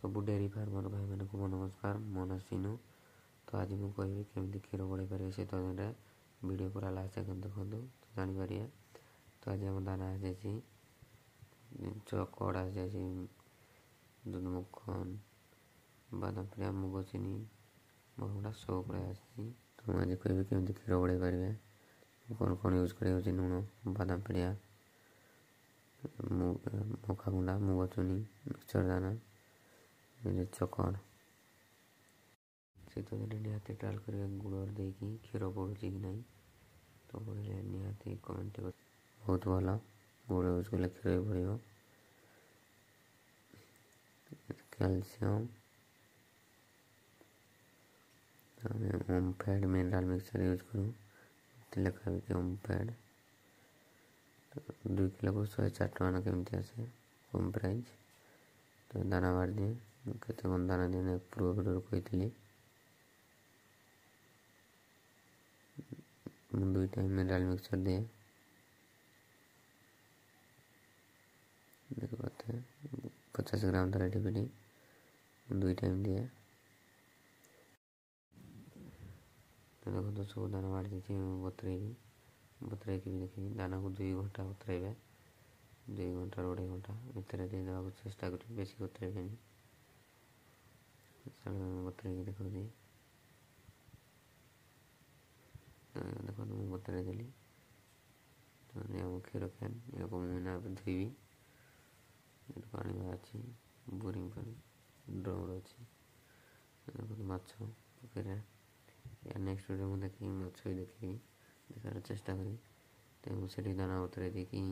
सबु dairy farmer भाई मानक नमस्कार। मो ना सिनु। तो आज मुझे कहबी केमती क्षीर बढ़ाई पारे शीत दिन वीडियो पूरा लास्ट तक देखो तो जापर। तो आज आम दाना आसी चकड़ आसी दूध मुखन बादाम पेड़िया मुग चीनी बहुत सब पड़े आसी। तो आज कहबी केमती क्षीर बढ़ाई पारे कौन कौन यूज कर लुण बादाम पेड़िया मका गुंडा मुग चुनी मिक्सचर दाना चकड़ शीत दिन निहाती ट्राएल करेंगे गुड़ देकी क्षीर बढ़ुची कि ना। तो बढ़े निहाती कमेंट बहुत भल गुड़ यूज कले क्षीर भी बढ़ calcium OMFED mineral mixture use करूँ लिखा भी कि ओमफेड 2 किलो को 104 टका केमती आसे कम प्राइस। तो दाना बाड़ दिए केते कौन दाना दिए पूर्व वीडियो कही 2 टाइम मिनरल मिक्सचर दिए देखो बात 50 ग्राम था डीपीडी 2 टाइम दिए। तो देखो तो सब दाना बाड़ दी बतरे भी देखी दाना को 2 घंटा बतरेबे 2 घंटा 2.5 घंटा भितर देवा चेष्टा कर बेसी बतरेबे बतरे देखो दी देखो मुझे बतरे देली। तो क्षीर कैन या मुझे धोबी पानी अच्छी बोरिंग पानी ड्रम अच्छी देखो माछ पकड़े या नेक्स्ट वीडियो में देखी माछ ही देखी देखार चेष्टा करी। तो मुझे दाना बतरे देखी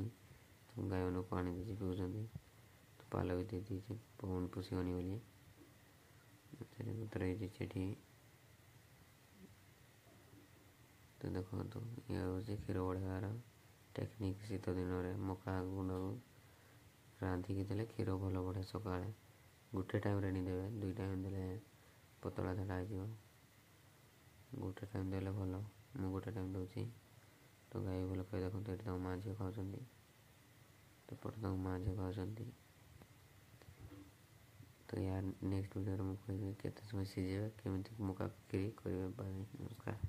तो गाय मन पानी दे पीऊँ तो पाल भी दे दी पवन पोषगनी बोली बतरे तो देखो तो ये हूँ क्षीर बढ़ार टेक्निक शीत दिन में मका गुंड रांधिकी देले क्षीर भल बढ़े सका गोटे टाइम नहीं देवे 2 टाइम देले पतला झाड़ा हो गोटे टाइम देले भल मु गोटे टाइम दूसरी। तो गाई भल कही देखो तो ये माँ झील खाऊँ तो पटे माँ झील खाऊँ। तो यार नेक्स्ट वीडियो मुझे कहबी केते समय सीझे केमी मका क्षीर करेंगे। नमस्कार।